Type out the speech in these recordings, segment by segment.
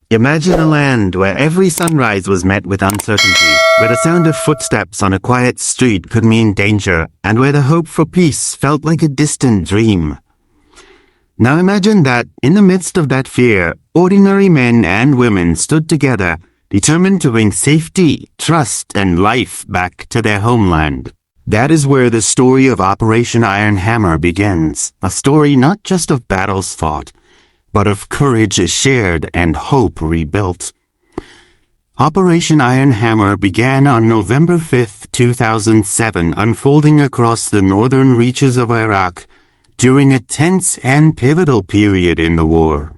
Imagine a land where every sunrise was met with uncertainty, where the sound of footsteps on a quiet street could mean danger, and where the hope for peace felt like a distant dream. Now imagine that, in the midst of that fear, ordinary men and women stood together, determined to bring safety, trust, and life back to their homeland. That is where the story of Operation Iron Hammer begins, a story not just of battles fought, but of courage shared and hope rebuilt. Operation Iron Hammer began on November 5, 2007, unfolding across the northern reaches of Iraq during a tense and pivotal period in the war.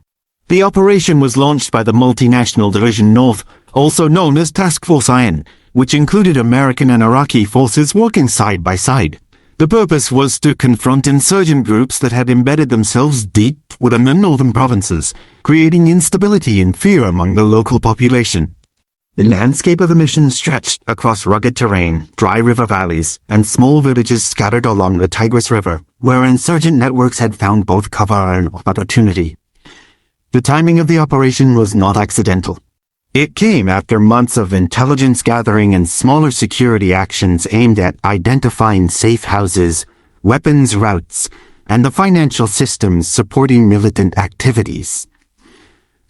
The operation was launched by the Multinational Division North, also known as Task Force Iron, which included American and Iraqi forces working side by side. The purpose was to confront insurgent groups that had embedded themselves deep within the northern provinces, creating instability and fear among the local population. The landscape of the mission stretched across rugged terrain, dry river valleys, and small villages scattered along the Tigris River, where insurgent networks had found both cover and opportunity. The timing of the operation was not accidental. It came after months of intelligence gathering and smaller security actions aimed at identifying safe houses, weapons routes, and the financial systems supporting militant activities.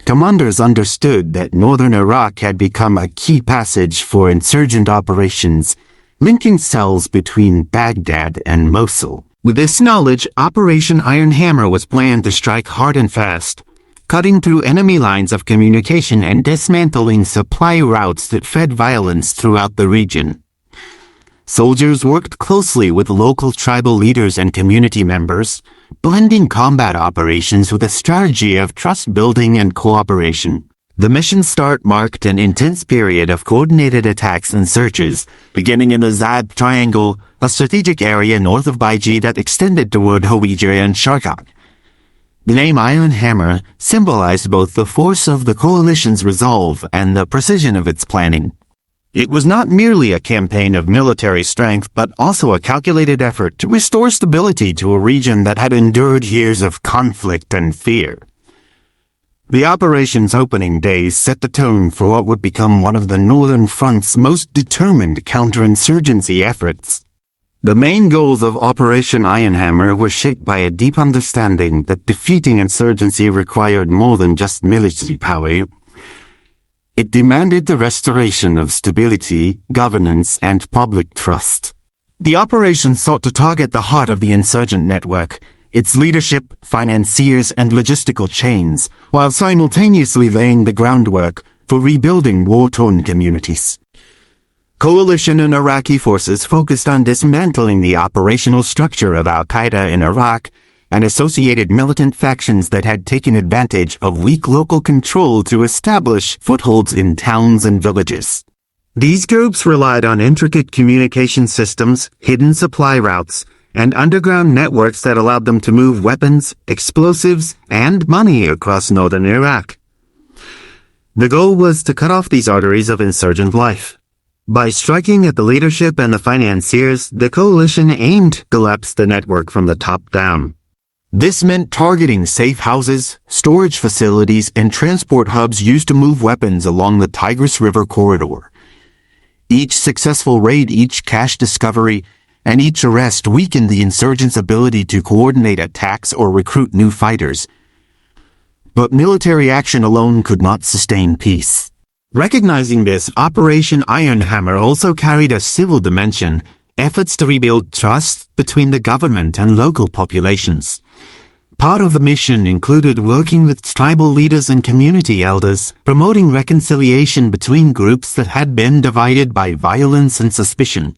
Commanders understood that northern Iraq had become a key passage for insurgent operations, linking cells between Baghdad and Mosul. With this knowledge, Operation Iron Hammer was planned to strike hard and fast, cutting through enemy lines of communication and dismantling supply routes that fed violence throughout the region. Soldiers worked closely with local tribal leaders and community members, blending combat operations with a strategy of trust building and cooperation. The mission start marked an intense period of coordinated attacks and searches, beginning in the Zab Triangle, a strategic area north of Baiji that extended toward Hawija and Sharqat. The name Iron Hammer symbolized both the force of the coalition's resolve and the precision of its planning. It was not merely a campaign of military strength, but also a calculated effort to restore stability to a region that had endured years of conflict and fear. The operation's opening days set the tone for what would become one of the Northern Front's most determined counterinsurgency efforts. The main goals of Operation Iron Hammer were shaped by a deep understanding that defeating insurgency required more than just military power. It demanded the restoration of stability, governance, and public trust. The operation sought to target the heart of the insurgent network, its leadership, financiers, and logistical chains, while simultaneously laying the groundwork for rebuilding war-torn communities. Coalition and Iraqi forces focused on dismantling the operational structure of al-Qaeda in Iraq and associated militant factions that had taken advantage of weak local control to establish footholds in towns and villages. These groups relied on intricate communication systems, hidden supply routes, and underground networks that allowed them to move weapons, explosives, and money across northern Iraq. The goal was to cut off these arteries of insurgent life. By striking at the leadership and the financiers, the coalition aimed to collapse the network from the top down. This meant targeting safe houses, storage facilities, and transport hubs used to move weapons along the Tigris River corridor. Each successful raid, each cache discovery, and each arrest weakened the insurgents' ability to coordinate attacks or recruit new fighters. But military action alone could not sustain peace. Recognizing this, Operation Iron Hammer also carried a civil dimension, efforts to rebuild trust between the government and local populations. Part of the mission included working with tribal leaders and community elders, promoting reconciliation between groups that had been divided by violence and suspicion.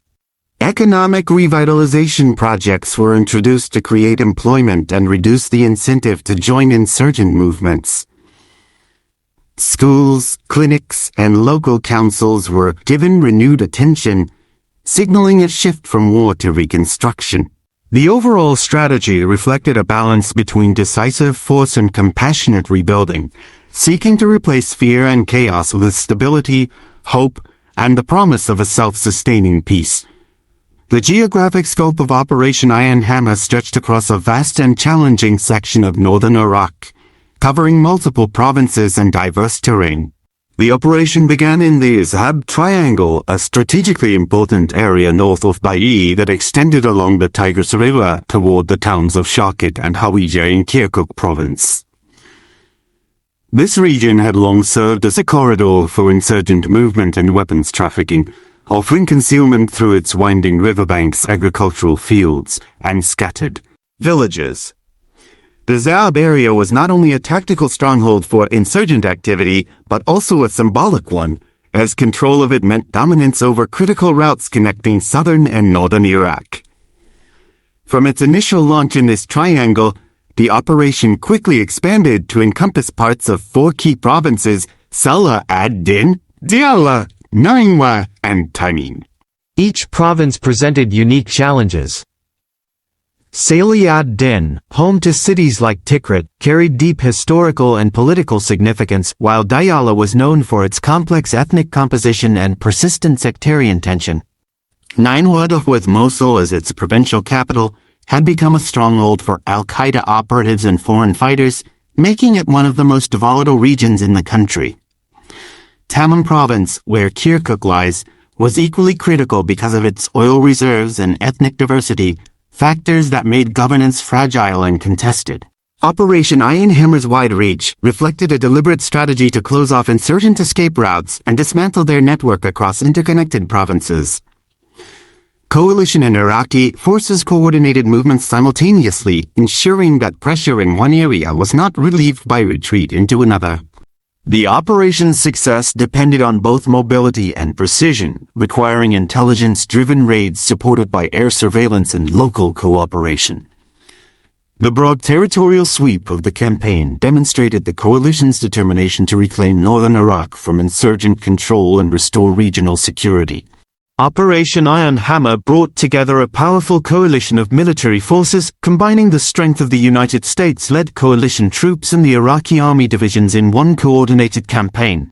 Economic revitalization projects were introduced to create employment and reduce the incentive to join insurgent movements. Schools, clinics, and local councils were given renewed attention, signaling a shift from war to reconstruction. The overall strategy reflected a balance between decisive force and compassionate rebuilding, seeking to replace fear and chaos with stability, hope, and the promise of a self-sustaining peace. The geographic scope of Operation Iron Hammer stretched across a vast and challenging section of northern Iraq, covering multiple provinces and diverse terrain. The operation began in the Zhab Triangle, a strategically important area north of Bai that extended along the Tigris River toward the towns of Shakit and Hawija in Kirkuk province. This region had long served as a corridor for insurgent movement and weapons trafficking, offering concealment through its winding riverbanks, agricultural fields, and scattered villages. The Zhab area was not only a tactical stronghold for insurgent activity, but also a symbolic one, as control of it meant dominance over critical routes connecting southern and northern Iraq. From its initial launch in this triangle, the operation quickly expanded to encompass parts of 4 key provinces: Salah ad-Din, Diyala, Naingwa, and Tamim. Each province presented unique challenges. Salah ad-Din, home to cities like Tikrit, carried deep historical and political significance, while Diyala was known for its complex ethnic composition and persistent sectarian tension. Naingwa, with Mosul as its provincial capital, had become a stronghold for al-Qaeda operatives and foreign fighters, making it one of the most volatile regions in the country. Tamim province, where Kirkuk lies, was equally critical because of its oil reserves and ethnic diversity, factors that made governance fragile and contested. Operation Iron Hammer's wide reach reflected a deliberate strategy to close off insurgent escape routes and dismantle their network across interconnected provinces. Coalition and Iraqi forces coordinated movements simultaneously, ensuring that pressure in one area was not relieved by retreat into another. The operation's success depended on both mobility and precision, requiring intelligence-driven raids supported by air surveillance and local cooperation. The broad territorial sweep of the campaign demonstrated the coalition's determination to reclaim northern Iraq from insurgent control and restore regional security. Operation Iron Hammer brought together a powerful coalition of military forces, combining the strength of the United States-led coalition troops and the Iraqi army divisions in one coordinated campaign.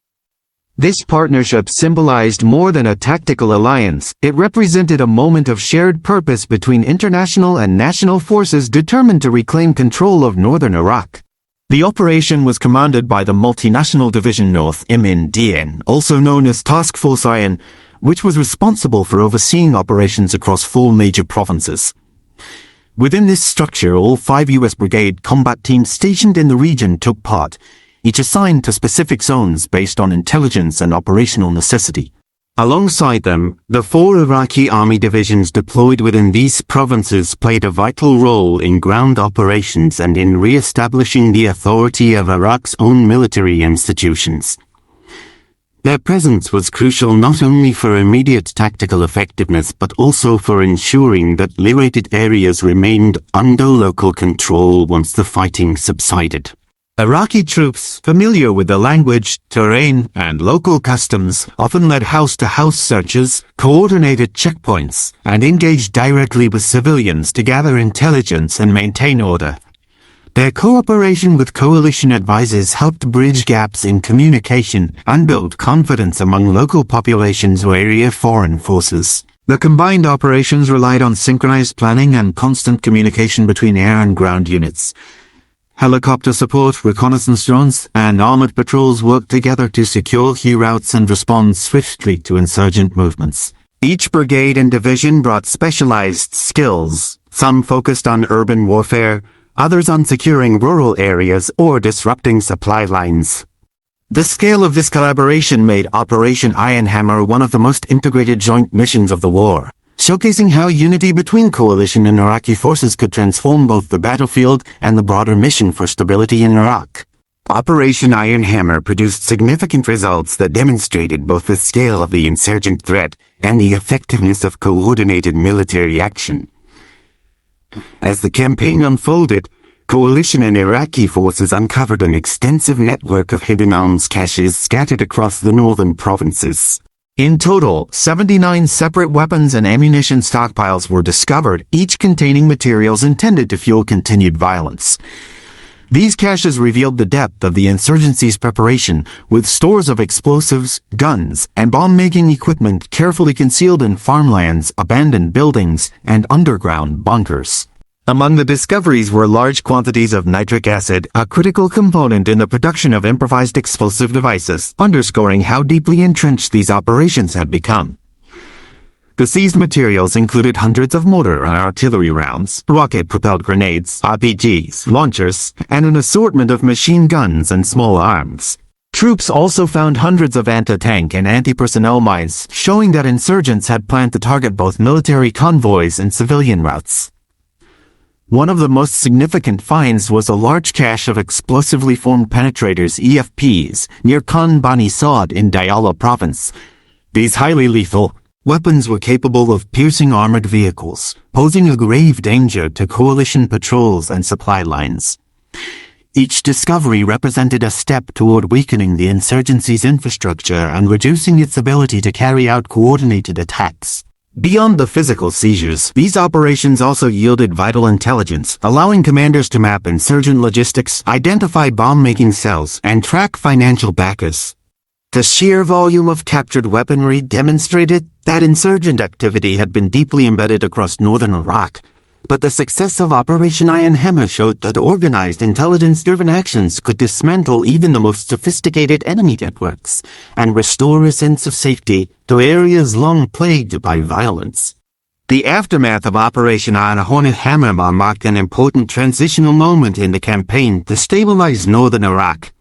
This partnership symbolized more than a tactical alliance. It represented a moment of shared purpose between international and national forces determined to reclaim control of northern Iraq. The operation was commanded by the Multinational Division North MNDN, also known as Task Force Iron, which was responsible for overseeing operations across 4 major provinces. Within this structure, all 5 U.S. brigade combat teams stationed in the region took part, each assigned to specific zones based on intelligence and operational necessity. Alongside them, the 4 Iraqi army divisions deployed within these provinces played a vital role in ground operations and in re-establishing the authority of Iraq's own military institutions. Their presence was crucial not only for immediate tactical effectiveness but also for ensuring that liberated areas remained under local control once the fighting subsided. Iraqi troops, familiar with the language, terrain, and local customs, often led house-to-house searches, coordinated checkpoints, and engaged directly with civilians to gather intelligence and maintain order. Their cooperation with coalition advisors helped bridge gaps in communication and build confidence among local populations wary of foreign forces. The combined operations relied on synchronized planning and constant communication between air and ground units. Helicopter support, reconnaissance drones, and armored patrols worked together to secure key routes and respond swiftly to insurgent movements. Each brigade and division brought specialized skills, some focused on urban warfare, others on securing rural areas or disrupting supply lines. The scale of this collaboration made Operation Iron Hammer one of the most integrated joint missions of the war, showcasing how unity between coalition and Iraqi forces could transform both the battlefield and the broader mission for stability in Iraq. Operation Iron Hammer produced significant results that demonstrated both the scale of the insurgent threat and the effectiveness of coordinated military action. As the campaign unfolded, coalition and Iraqi forces uncovered an extensive network of hidden arms caches scattered across the northern provinces. In total, 79 separate weapons and ammunition stockpiles were discovered, each containing materials intended to fuel continued violence. These caches revealed the depth of the insurgency's preparation, with stores of explosives, guns, and bomb-making equipment carefully concealed in farmlands, abandoned buildings, and underground bunkers. Among the discoveries were large quantities of nitric acid, a critical component in the production of improvised explosive devices, underscoring how deeply entrenched these operations had become. The seized materials included hundreds of mortar and artillery rounds, rocket-propelled grenades, RPGs, launchers, and an assortment of machine guns and small arms. Troops also found hundreds of anti-tank and anti-personnel mines, showing that insurgents had planned to target both military convoys and civilian routes. One of the most significant finds was a large cache of explosively formed penetrators (EFPs) near Khan Bani Saad in Diyala province. These highly lethal weapons were capable of piercing armored vehicles, posing a grave danger to coalition patrols and supply lines. Each discovery represented a step toward weakening the insurgency's infrastructure and reducing its ability to carry out coordinated attacks. Beyond the physical seizures, these operations also yielded vital intelligence, allowing commanders to map insurgent logistics, identify bomb-making cells, and track financial backers. The sheer volume of captured weaponry demonstrated that insurgent activity had been deeply embedded across northern Iraq, but the success of Operation Iron Hammer showed that organized, intelligence-driven actions could dismantle even the most sophisticated enemy networks and restore a sense of safety to areas long plagued by violence. The aftermath of Operation Iron Hammer marked an important transitional moment in the campaign to stabilize northern Iraq.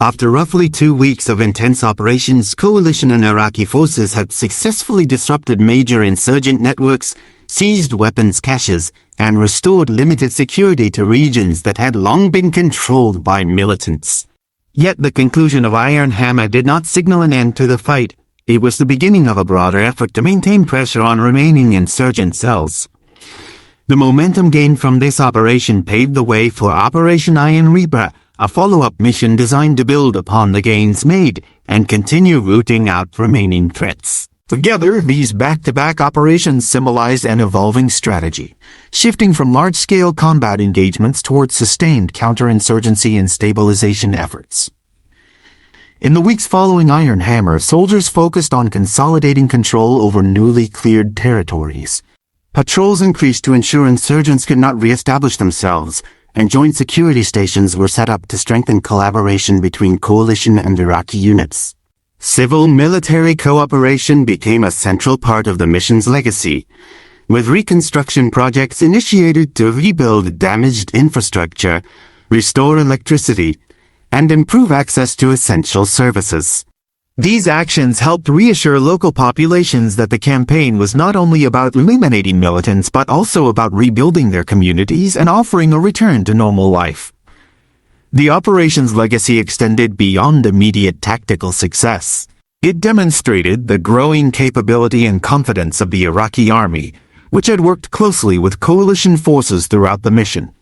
After roughly 2 weeks of intense operations, coalition and Iraqi forces had successfully disrupted major insurgent networks, seized weapons caches, and restored limited security to regions that had long been controlled by militants. Yet the conclusion of Iron Hammer did not signal an end to the fight. It was the beginning of a broader effort to maintain pressure on remaining insurgent cells. The momentum gained from this operation paved the way for Operation Iron Reaper, a follow-up mission designed to build upon the gains made and continue rooting out remaining threats. Together, these back-to-back operations symbolized an evolving strategy, shifting from large-scale combat engagements towards sustained counterinsurgency and stabilization efforts. In the weeks following Iron Hammer, soldiers focused on consolidating control over newly cleared territories. Patrols increased to ensure insurgents could not re-establish themselves, and joint security stations were set up to strengthen collaboration between coalition and Iraqi units. Civil-military cooperation became a central part of the mission's legacy, with reconstruction projects initiated to rebuild damaged infrastructure, restore electricity, and improve access to essential services. These actions helped reassure local populations that the campaign was not only about eliminating militants but also about rebuilding their communities and offering a return to normal life. The operation's legacy extended beyond immediate tactical success. It demonstrated the growing capability and confidence of the Iraqi army, which had worked closely with coalition forces throughout the mission.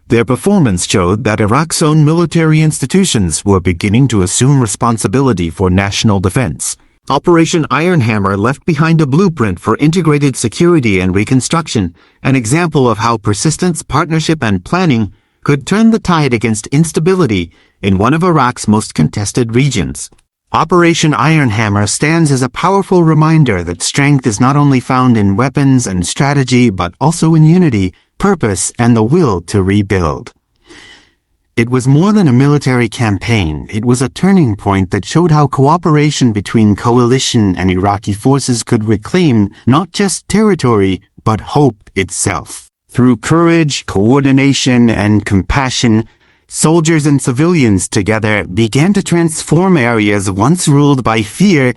Their performance showed that Iraq's own military institutions were beginning to assume responsibility for national defense. Operation Iron Hammer left behind a blueprint for integrated security and reconstruction, an example of how persistence, partnership, and planning could turn the tide against instability in one of Iraq's most contested regions. Operation Iron Hammer stands as a powerful reminder that strength is not only found in weapons and strategy but also in unity, purpose, and the will to rebuild. It was more than a military campaign. It was a turning point that showed how cooperation between coalition and Iraqi forces could reclaim not just territory but hope itself. Through courage, coordination, and compassion, soldiers and civilians together began to transform areas once ruled by fear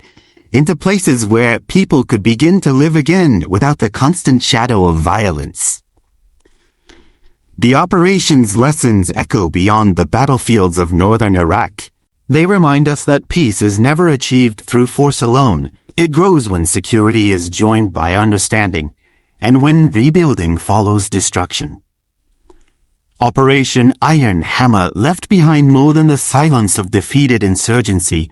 into places where people could begin to live again without the constant shadow of violence. The operation's lessons echo beyond the battlefields of northern Iraq. They remind us that peace is never achieved through force alone. It grows when security is joined by understanding, and when rebuilding follows destruction. Operation Iron Hammer left behind more than the silence of defeated insurgency.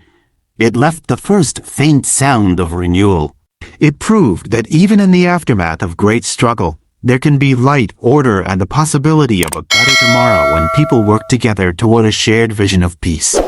It left the first faint sound of renewal. It proved that even in the aftermath of great struggle, there can be light, order, and the possibility of a better tomorrow when people work together toward a shared vision of peace.